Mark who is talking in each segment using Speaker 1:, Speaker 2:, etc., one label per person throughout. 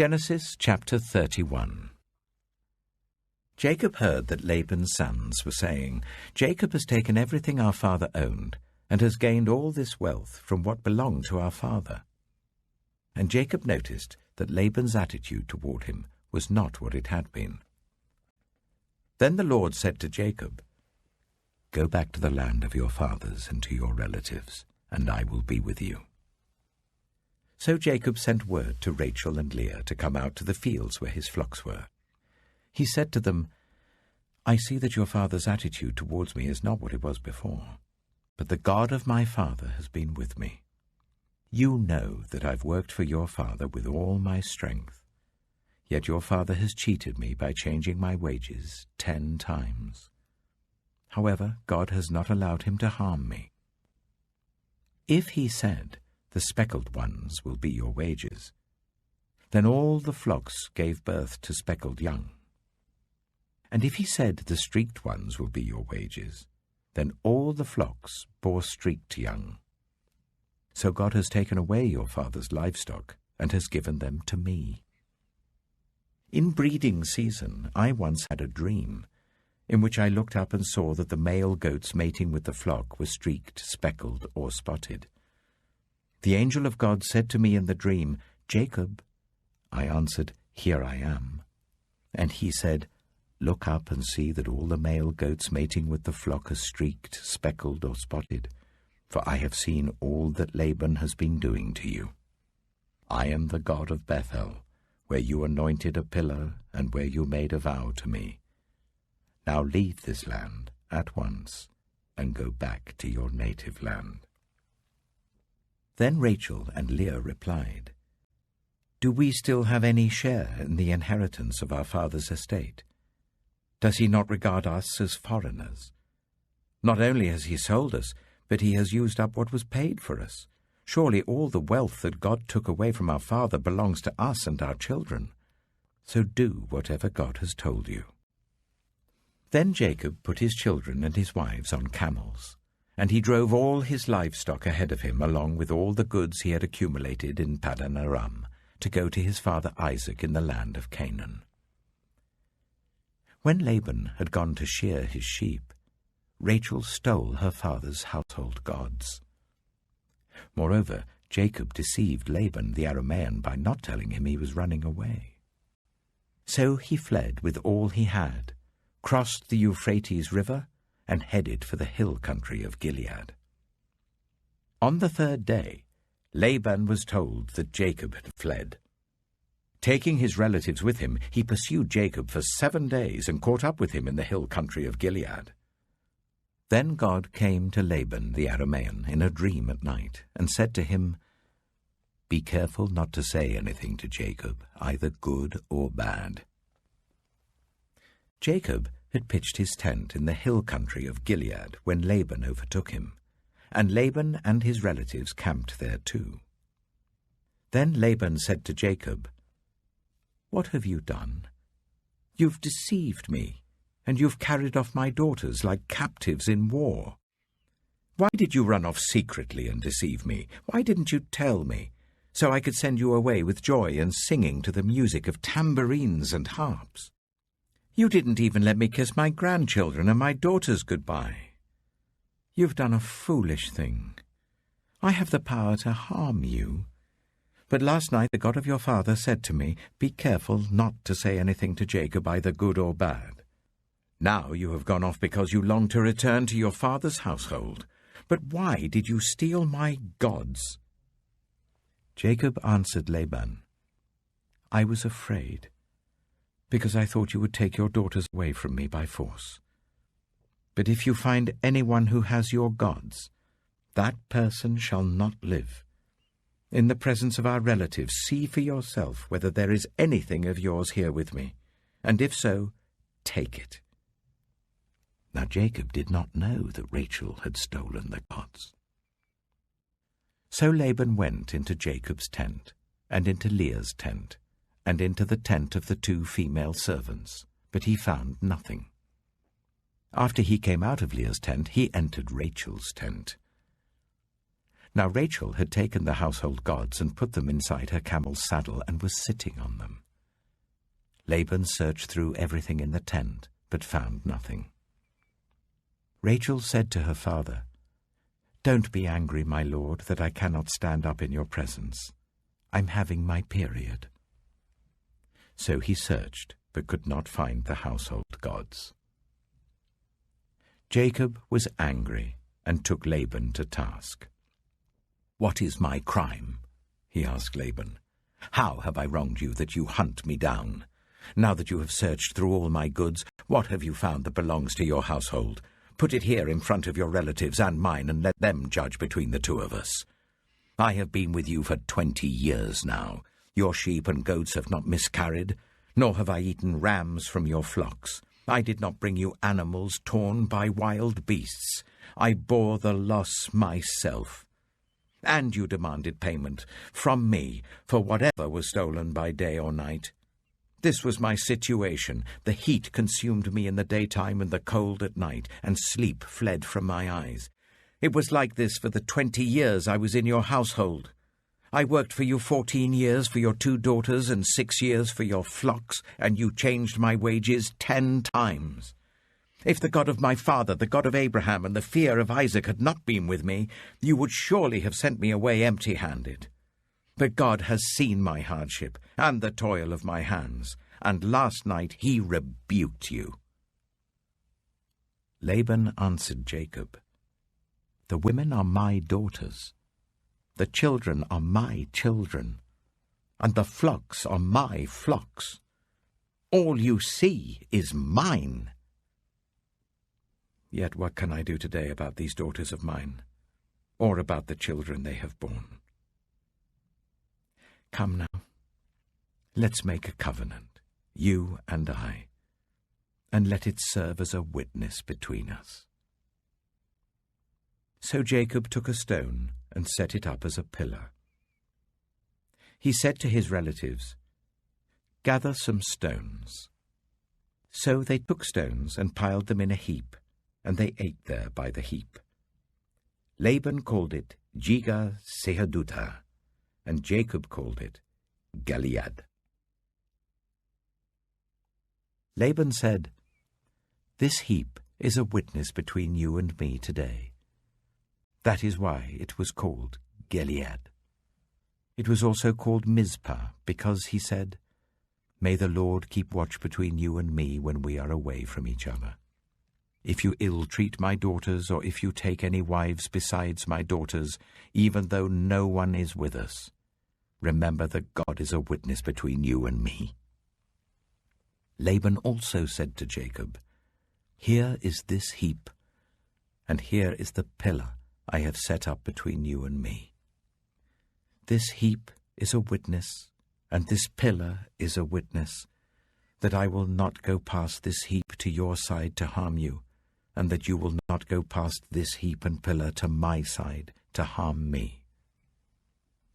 Speaker 1: Genesis chapter 31. Jacob heard that Laban's sons were saying, "Jacob has taken everything our father owned, and has gained all this wealth from what belonged to our father." And Jacob noticed that Laban's attitude toward him was not what it had been. Then the Lord said to Jacob, "Go back to the land of your fathers and to your relatives, and I will be with you." So Jacob sent word to Rachel and Leah to come out to the fields where his flocks were. He said to them, "I see that your father's attitude towards me is not what it was before, but the God of my father has been with me. You know that I've worked for your father with all my strength, yet your father has cheated me by changing my wages 10 times. However, God has not allowed him to harm me. If he said, 'The speckled ones will be your wages,' then all the flocks gave birth to speckled young. And if he said, 'The streaked ones will be your wages,' then all the flocks bore streaked young. So God has taken away your father's livestock and has given them to me. In breeding season, I once had a dream, in which I looked up and saw that the male goats mating with the flock were streaked, speckled, or spotted. The angel of God said to me in the dream, 'Jacob.' I answered, 'Here I am.' And he said, 'Look up and see that all the male goats mating with the flock are streaked, speckled, or spotted, for I have seen all that Laban has been doing to you. I am the God of Bethel, where you anointed a pillar and where you made a vow to me. Now leave this land at once and go back to your native land.' Then Rachel and Leah replied, 'Do we still have any share in the inheritance of our father's estate? Does he not regard us as foreigners? Not only has he sold us, but he has used up what was paid for us. Surely all the wealth that God took away from our father belongs to us and our children. So do whatever God has told you.' Then Jacob put his children and his wives on camels, and he drove all his livestock ahead of him along with all the goods he had accumulated in Paddan Aram, to go to his father Isaac in the land of Canaan. When Laban had gone to shear his sheep, Rachel stole her father's household gods. Moreover, Jacob deceived Laban the Aramean by not telling him he was running away. So he fled with all he had, crossed the Euphrates River, and headed for the hill country of Gilead. On the 3rd day, Laban was told that Jacob had fled. Taking his relatives with him, he pursued Jacob for 7 days and caught up with him in the hill country of Gilead. Then God came to Laban the Aramean in a dream at night and said to him, 'Be careful not to say anything to Jacob, either good or bad.' Jacob had pitched his tent in the hill country of Gilead when Laban overtook him, and Laban and his relatives camped there too. Then Laban said to Jacob, 'What have you done? You've deceived me, and you've carried off my daughters like captives in war. Why did you run off secretly and deceive me? Why didn't you tell me, so I could send you away with joy and singing to the music of tambourines and harps? You didn't even let me kiss my grandchildren and my daughters goodbye. You've done a foolish thing. I have the power to harm you. But last night the God of your father said to me, 'Be careful not to say anything to Jacob, either good or bad.' Now you have gone off because you long to return to your father's household. But why did you steal my gods?" Jacob answered Laban, "I was afraid, because I thought you would take your daughters away from me by force. But if you find anyone who has your gods, that person shall not live. In the presence of our relatives, see for yourself whether there is anything of yours here with me, and if so, take it." Now Jacob did not know that Rachel had stolen the gods. So Laban went into Jacob's tent, and into Leah's tent, and into the tent of the 2 female servants, but he found nothing. After he came out of Leah's tent, he entered Rachel's tent. Now Rachel had taken the household gods and put them inside her camel's saddle and was sitting on them. Laban searched through everything in the tent, but found nothing. Rachel said to her father, "Don't be angry, my lord, that I cannot stand up in your presence. I'm having my period." So he searched, but could not find the household gods. Jacob was angry and took Laban to task. "What is my crime?" he asked Laban. "How have I wronged you that you hunt me down? Now that you have searched through all my goods, what have you found that belongs to your household? Put it here in front of your relatives and mine, and let them judge between the two of us. I have been with you for 20 years now. Your sheep and goats have not miscarried, nor have I eaten rams from your flocks. I did not bring you animals torn by wild beasts. I bore the loss myself. And you demanded payment from me for whatever was stolen by day or night. This was my situation. The heat consumed me in the daytime and the cold at night, and sleep fled from my eyes. It was like this for the 20 years I was in your household. I worked for you 14 years for your 2 daughters and 6 years for your flocks, and you changed my wages 10 times. If the God of my father, the God of Abraham, and the fear of Isaac had not been with me, you would surely have sent me away empty-handed. But God has seen my hardship and the toil of my hands, and last night he rebuked you." Laban answered Jacob, "The women are my daughters, the children are my children, and the flocks are my flocks. All you see is mine. Yet what can I do today about these daughters of mine, or about the children they have borne? Come now, let's make a covenant, you and I, and let it serve as a witness between us." So Jacob took a stone and set it up as a pillar. He said to his relatives, "Gather some stones." So they took stones and piled them in a heap, and they ate there by the heap. Laban called it Jiga-Sehadutha, and Jacob called it Gilead. Laban said, "This heap is a witness between you and me today." That is why it was called Gilead. It was also called Mizpah, because he said, "May the Lord keep watch between you and me when we are away from each other. If you ill-treat my daughters, or if you take any wives besides my daughters, even though no one is with us, remember that God is a witness between you and me." Laban also said to Jacob, "Here is this heap, and here is the pillar I have set up between you and me. This heap is a witness, and this pillar is a witness, that I will not go past this heap to your side to harm you, and that you will not go past this heap and pillar to my side to harm me.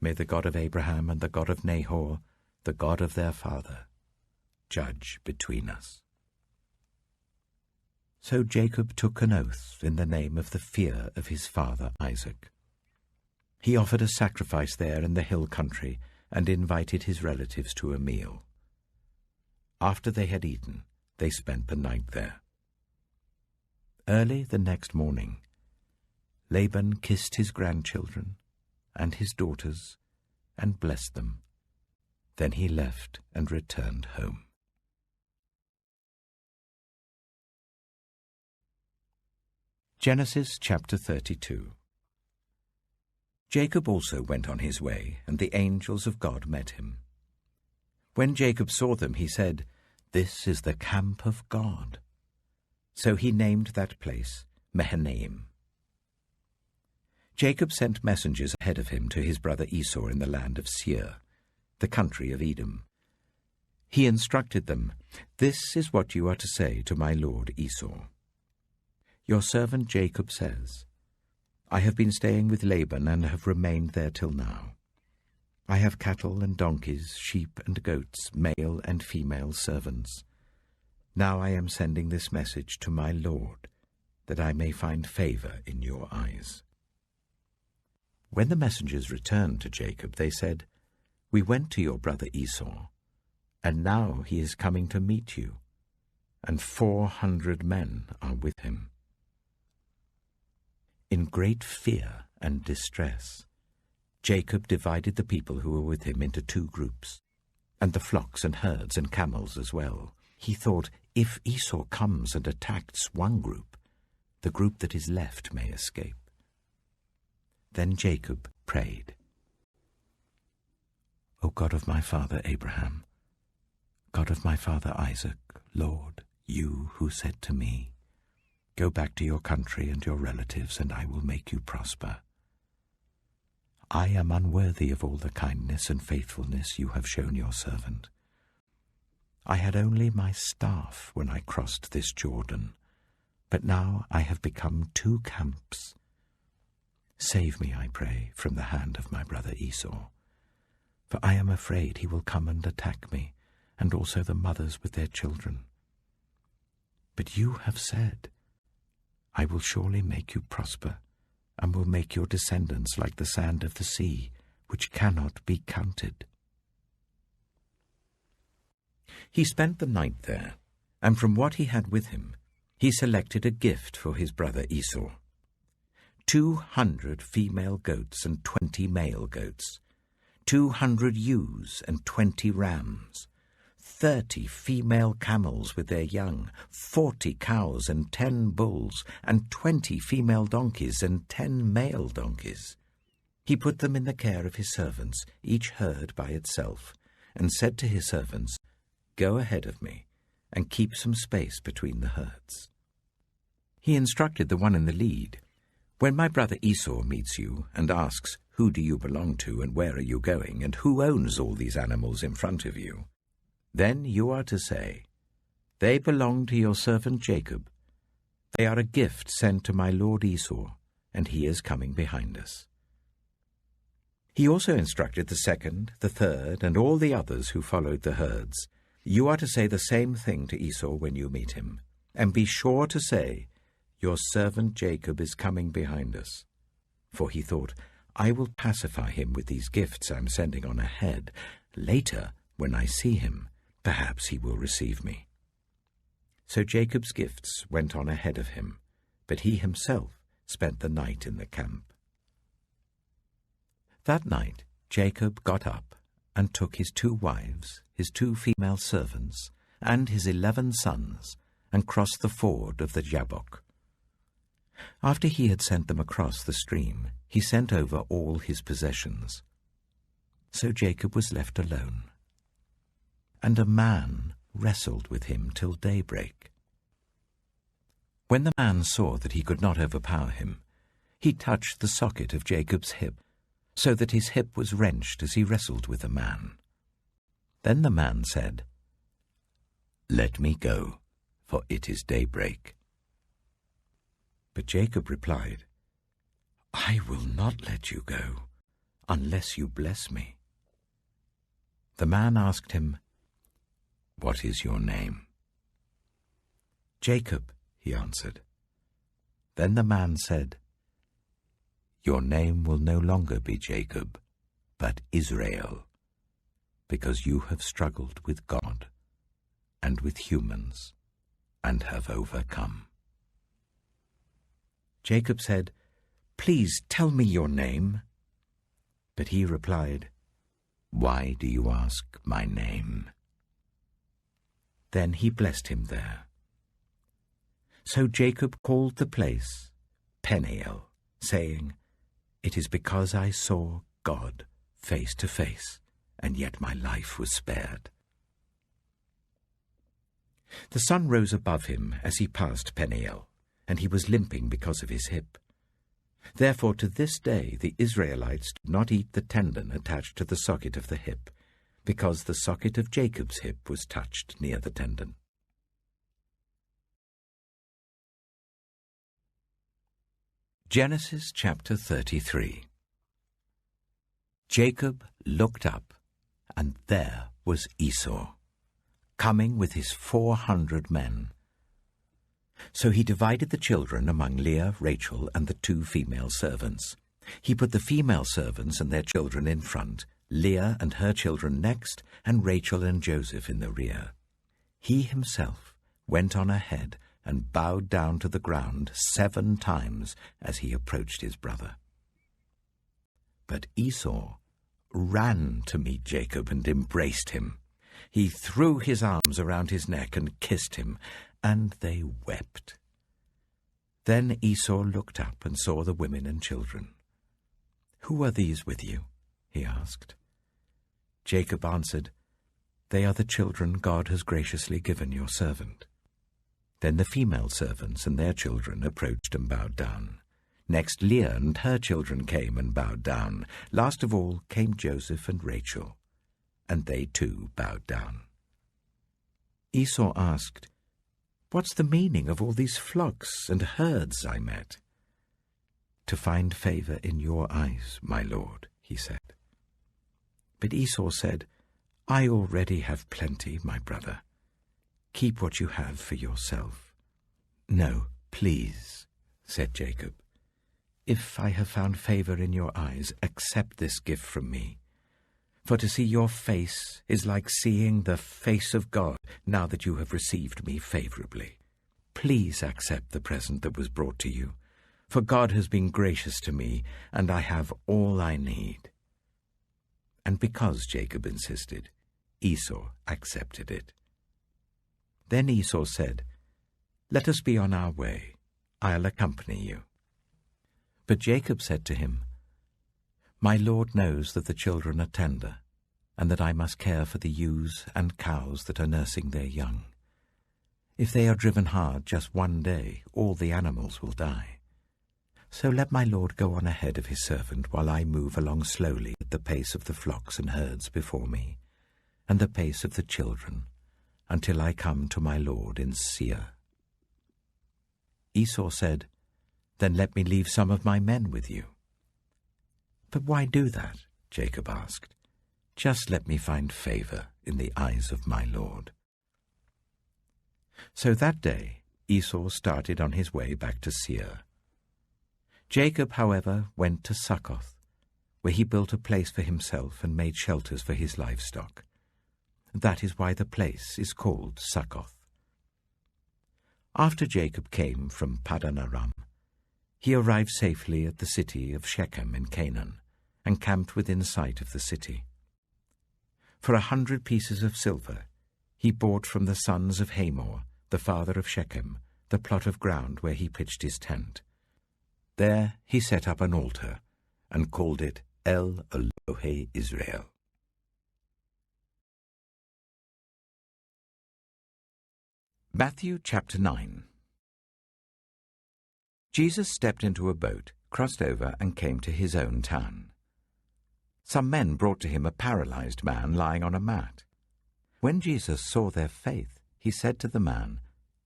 Speaker 1: May the God of Abraham and the God of Nahor, the God of their father, judge between us." So Jacob took an oath in the name of the fear of his father Isaac. He offered a sacrifice there in the hill country and invited his relatives to a meal. After they had eaten, they spent the night there. Early the next morning, Laban kissed his grandchildren and his daughters and blessed them. Then he left and returned home. Genesis chapter 32. Jacob also went on his way, and the angels of God met him. When Jacob saw them, he said, "This is the camp of God." So he named that place Mahanaim. Jacob sent messengers ahead of him to his brother Esau in the land of Seir, the country of Edom. He instructed them, "This is what you are to say to my lord Esau. Your servant Jacob says, I have been staying with Laban and have remained there till now. I have cattle and donkeys, sheep and goats, male and female servants. Now I am sending this message to my lord, that I may find favor in your eyes. When the messengers returned to Jacob, they said, "We went to your brother Esau, and now he is coming to meet you, and 400 men are with him." In great fear and distress, Jacob divided the people who were with him into 2 groups, and the flocks and herds and camels as well. He thought, if Esau comes and attacks one group, the group that is left may escape. Then Jacob prayed, "O God of my father Abraham, God of my father Isaac, Lord, you who said to me, 'Go back to your country and your relatives, and I will make you prosper.' I am unworthy of all the kindness and faithfulness you have shown your servant. I had only my staff when I crossed this Jordan, but now I have become 2 camps. Save me, I pray, from the hand of my brother Esau, for I am afraid he will come and attack me, and also the mothers with their children. But you have said, 'I will surely make you prosper, and will make your descendants like the sand of the sea, which cannot be counted.'" He spent the night there, and from what he had with him, he selected a gift for his brother Esau: 200 female goats and 20 male goats, 200 ewes and 20 rams, 30 female camels with their young, 40 cows and 10 bulls, and 20 female donkeys and 10 male donkeys. He put them in the care of his servants, each herd by itself, and said to his servants, "Go ahead of me, and keep some space between the herds." He instructed the one in the lead, "When my brother Esau meets you and asks, 'Who do you belong to, and where are you going, and who owns all these animals in front of you?' then you are to say, 'They belong to your servant Jacob. They are a gift sent to my lord Esau, and he is coming behind us.'" He also instructed the second, the third, and all the others who followed the herds, "You are to say the same thing to Esau when you meet him, and be sure to say, 'Your servant Jacob is coming behind us.' For he thought, 'I will pacify him with these gifts I'm sending on ahead. Later, when I see him, perhaps he will receive me.' So Jacob's gifts went on ahead of him, but he himself spent the night in the camp. That night Jacob got up and took his 2 wives, his 2 female servants, and his 11 sons, and crossed the ford of the Jabbok. After he had sent them across the stream, he sent over all his possessions. So Jacob was left alone, and a man wrestled with him till daybreak. When the man saw that he could not overpower him, he touched the socket of Jacob's hip, so that his hip was wrenched as he wrestled with the man. Then the man said, "Let me go, for it is daybreak." But Jacob replied, "I will not let you go, unless you bless me." The man asked him, "What is your name?" "Jacob," he answered. Then the man said, "Your name will no longer be Jacob, but Israel, because you have struggled with God and with humans and have overcome." Jacob said, "Please tell me your name." But he replied, "Why do you ask my name?" Then he blessed him there. So Jacob called the place Peniel, saying, "It is because I saw God face to face, and yet my life was spared." The sun rose above him as he passed Peniel, and he was limping because of his hip. Therefore to this day the Israelites do not eat the tendon attached to the socket of the hip, because the socket of Jacob's hip was touched near the tendon. Genesis chapter 33. Jacob looked up, and there was Esau, coming with his 400 men. So he divided the children among Leah, Rachel, and the 2 female servants, He put the female servants and their children in front, Leah and her children next, and Rachel and Joseph in the rear. He himself went on ahead and bowed down to the ground 7 times as he approached his brother. But Esau ran to meet Jacob and embraced him. He threw his arms around his neck and kissed him, and they wept. Then Esau looked up and saw the women and children. "Who are these with you?" he asked. Jacob answered, "They are the children God has graciously given your servant." Then the female servants and their children approached and bowed down. Next Leah and her children came and bowed down. Last of all came Joseph and Rachel, and they too bowed down. Esau asked, "What's the meaning of all these flocks and herds I met?" "To find favor in your eyes, my lord," he said. But Esau said, "I already have plenty, my brother. Keep what you have for yourself." "No, please," said Jacob. "If I have found favor in your eyes, accept this gift from me. For to see your face is like seeing the face of God now that you have received me favorably. Please accept the present that was brought to you, for God has been gracious to me, and I have all I need." And because Jacob insisted, Esau accepted it. Then Esau said, "Let us be on our way. I'll accompany you." But Jacob said to him, "My Lord knows that the children are tender, and that I must care for the ewes and cows that are nursing their young. If they are driven hard just one day, all the animals will die. So let my Lord go on ahead of his servant while I move along slowly at the pace of the flocks and herds before me, and the pace of the children, until I come to my Lord in Seir." Esau said, "Then let me leave some of my men with you." "But why do that?" Jacob asked. "Just let me find favor in the eyes of my Lord." So that day Esau started on his way back to Seir. Jacob, however, went to Succoth, where he built a place for himself and made shelters for his livestock. That is why the place is called Succoth. After Jacob came from Paddan Aram, he arrived safely at the city of Shechem in Canaan, and camped within sight of the city. For 100 pieces of silver he bought from the sons of Hamor, the father of Shechem, the plot of ground where he pitched his tent. There he set up an altar, and called it El Elohe Israel. Matthew chapter 9. Jesus stepped into a boat, crossed over, and came to his own town. Some men brought to him a paralyzed man lying on a mat. When Jesus saw their faith, he said to the man,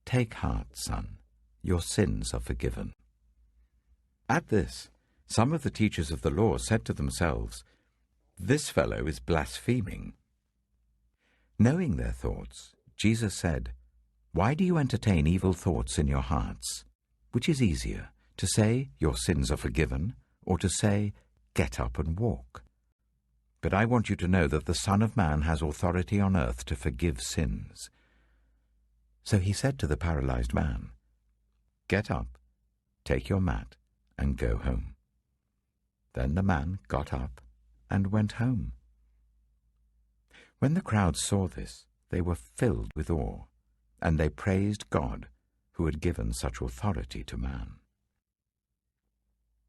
Speaker 1: "Take heart, son, your sins are forgiven." At this, some of the teachers of the law said to themselves, "This fellow is blaspheming." Knowing their thoughts, Jesus said, "Why do you entertain evil thoughts in your hearts? Which is easier, to say, 'Your sins are forgiven,' or to say, 'Get up and walk'? But I want you to know that the Son of Man has authority on earth to forgive sins." So he said to the paralyzed man, "Get up, take your mat, and go home." Then the man got up and went home. When the crowd saw this, they were filled with awe, and they praised God, who had given such authority to man.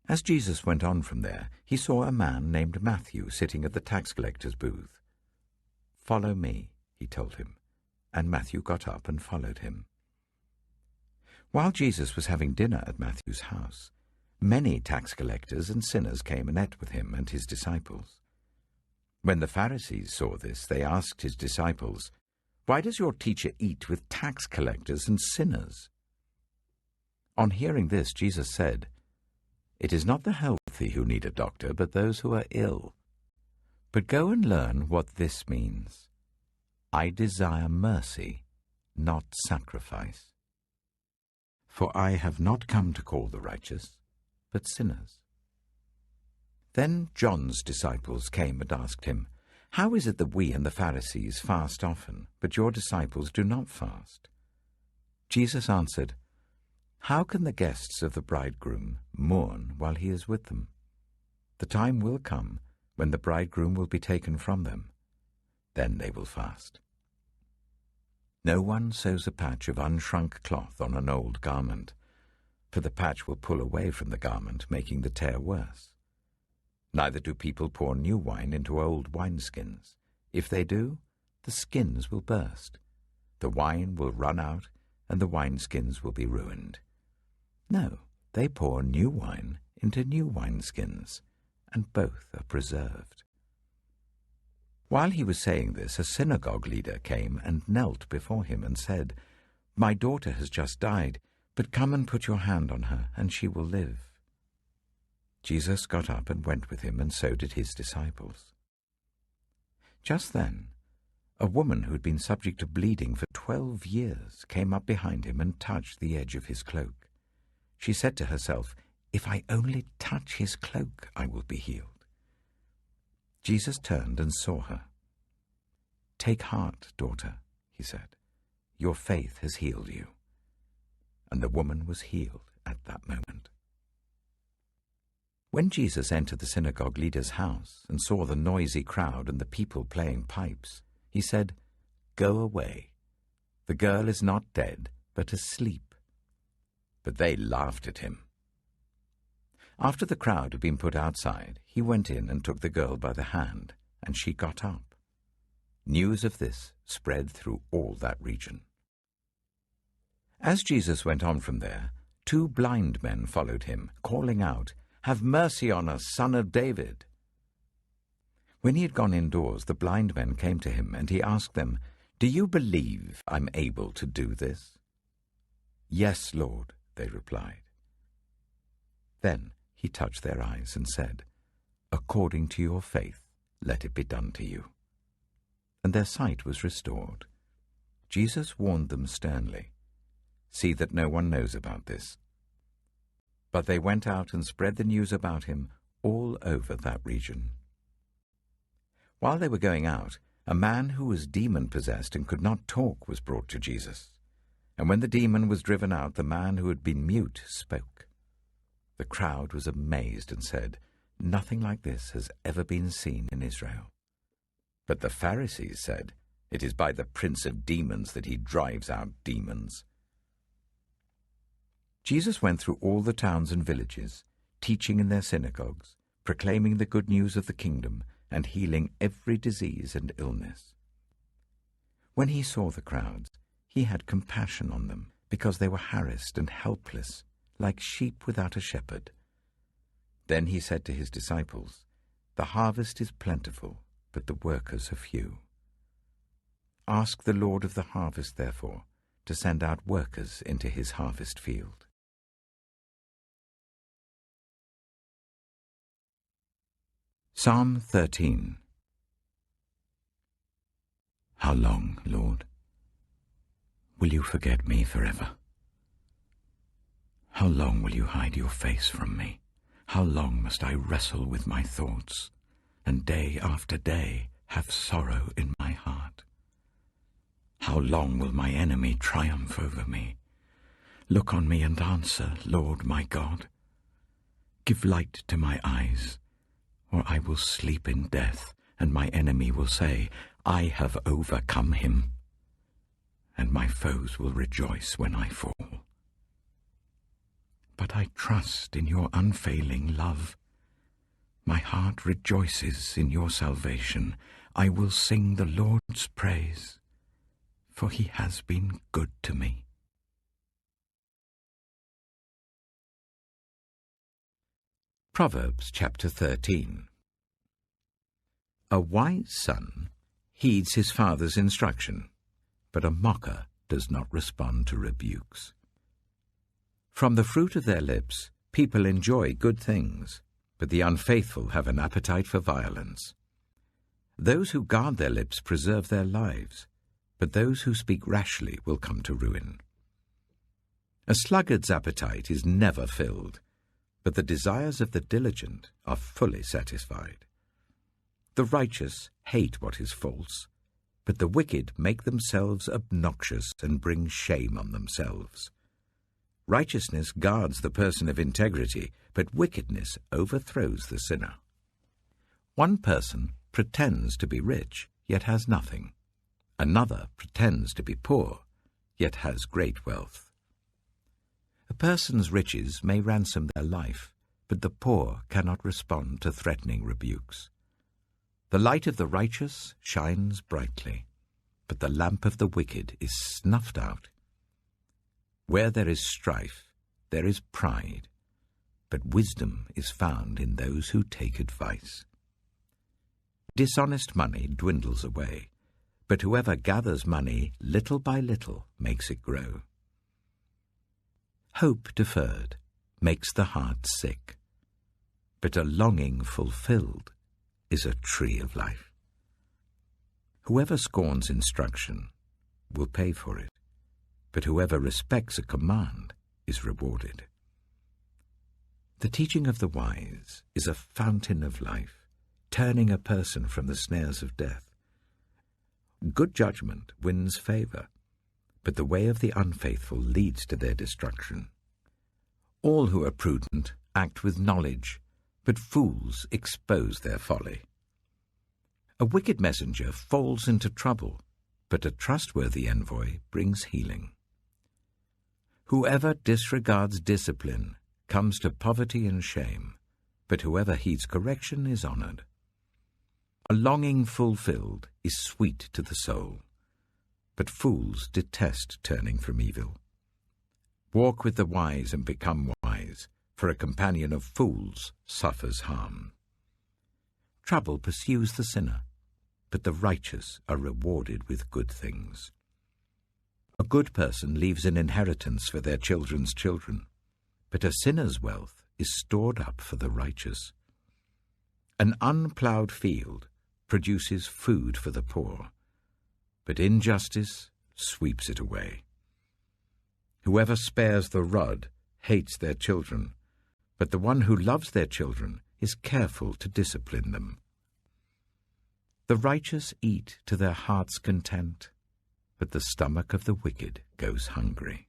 Speaker 1: As Jesus went on from there, he saw a man named Matthew sitting at the tax collector's booth. "Follow me," he told him, and Matthew got up and followed him. While Jesus was having dinner at Matthew's house, many tax collectors and sinners came and ate with him and his disciples. When the Pharisees saw this, they asked his disciples, "Why does your teacher eat with tax collectors and sinners?" On hearing this, Jesus said, "It is not the healthy who need a doctor, but those who are ill. But go and learn what this means. I desire mercy, not sacrifice. For I have not come to call the righteous, but sinners." Then John's disciples came and asked him, "How is it that we and the Pharisees fast often, but your disciples do not fast?" Jesus answered, "How can the guests of the bridegroom mourn while he is with them? The time will come when the bridegroom will be taken from them. Then they will fast. No one sews a patch of unshrunk cloth on an old garment, for the patch will pull away from the garment, making the tear worse. Neither do people pour new wine into old wineskins. If they do, the skins will burst. The wine will run out, and the wineskins will be ruined. No, they pour new wine into new wineskins, and both are preserved." While he was saying this, a synagogue leader came and knelt before him and said, "My daughter has just died, but come and put your hand on her, and she will live." Jesus got up and went with him, and so did his disciples. Just then, a woman who had been subject to bleeding for 12 years came up behind him and touched the edge of his cloak. She said to herself, "If I only touch his cloak, I will be healed." Jesus turned and saw her. "Take heart, daughter," he said. "Your faith has healed you." And the woman was healed at that moment. When Jesus entered the synagogue leader's house and saw the noisy crowd and the people playing pipes, he said, "Go away. The girl is not dead, but asleep." But they laughed at him. After the crowd had been put outside, he went in and took the girl by the hand, and she got up. News of this spread through all that region. As Jesus went on from there, 2 blind men followed him, calling out, "Have mercy on us, Son of David." When he had gone indoors, the blind men came to him, and he asked them, "Do you believe I'm able to do this?" "Yes, Lord," they replied. Then he touched their eyes and said, "According to your faith, let it be done to you." And their sight was restored. Jesus warned them sternly, "See that no one knows about this." But they went out and spread the news about him all over that region. While they were going out, a man who was demon-possessed and could not talk was brought to Jesus. And when the demon was driven out, the man who had been mute spoke. The crowd was amazed and said, "Nothing like this has ever been seen in Israel." But the Pharisees said, "It is by the prince of demons that he drives out demons." Jesus went through all the towns and villages, teaching in their synagogues, proclaiming the good news of the kingdom, and healing every disease and illness. When he saw the crowds, he had compassion on them, because they were harassed and helpless, like sheep without a shepherd. Then he said to his disciples, "The harvest is plentiful, but the workers are few. Ask the Lord of the harvest, therefore, to send out workers into his harvest field." Psalm 13. How long, Lord, will you forget me forever? How long will you hide your face from me? How long must I wrestle with my thoughts, and day after day have sorrow in my heart? How long will my enemy triumph over me? Look on me and answer, Lord my God. Give light to my eyes, or I will sleep in death, and my enemy will say, I have overcome him, and my foes will rejoice when I fall. But I trust in your unfailing love. My heart rejoices in your salvation. I will sing the Lord's praise, for he has been good to me. Proverbs chapter 13. A wise son heeds his father's instruction, but a mocker does not respond to rebukes. From the fruit of their lips people enjoy good things, but the unfaithful have an appetite for violence. Those who guard their lips preserve their lives, but those who speak rashly will come to ruin. A sluggard's appetite is never filled, but the desires of the diligent are fully satisfied. The righteous hate what is false, but the wicked make themselves obnoxious and bring shame on themselves. Righteousness guards the person of integrity, but wickedness overthrows the sinner. One person pretends to be rich, yet has nothing. Another pretends to be poor, yet has great wealth. A person's riches may ransom their life, but the poor cannot respond to threatening rebukes. The light of the righteous shines brightly, but the lamp of the wicked is snuffed out. Where there is strife, there is pride, but wisdom is found in those who take advice. Dishonest money dwindles away, but whoever gathers money little by little makes it grow. Hope deferred makes the heart sick, but a longing fulfilled is a tree of life. Whoever scorns instruction will pay for it, but whoever respects a command is rewarded. The teaching of the wise is a fountain of life, turning a person from the snares of death. Good judgment wins favor, but the way of the unfaithful leads to their destruction. All who are prudent act with knowledge, but fools expose their folly. A wicked messenger falls into trouble, but a trustworthy envoy brings healing. Whoever disregards discipline comes to poverty and shame, but whoever heeds correction is honored. A longing fulfilled is sweet to the soul, but fools detest turning from evil. Walk with the wise and become wise, for a companion of fools suffers harm. Trouble pursues the sinner, but the righteous are rewarded with good things. A good person leaves an inheritance for their children's children, but a sinner's wealth is stored up for the righteous. An unploughed field produces food for the poor, but injustice sweeps it away. Whoever spares the rod hates their children, but the one who loves their children is careful to discipline them. The righteous eat to their heart's content, but the stomach of the wicked goes hungry.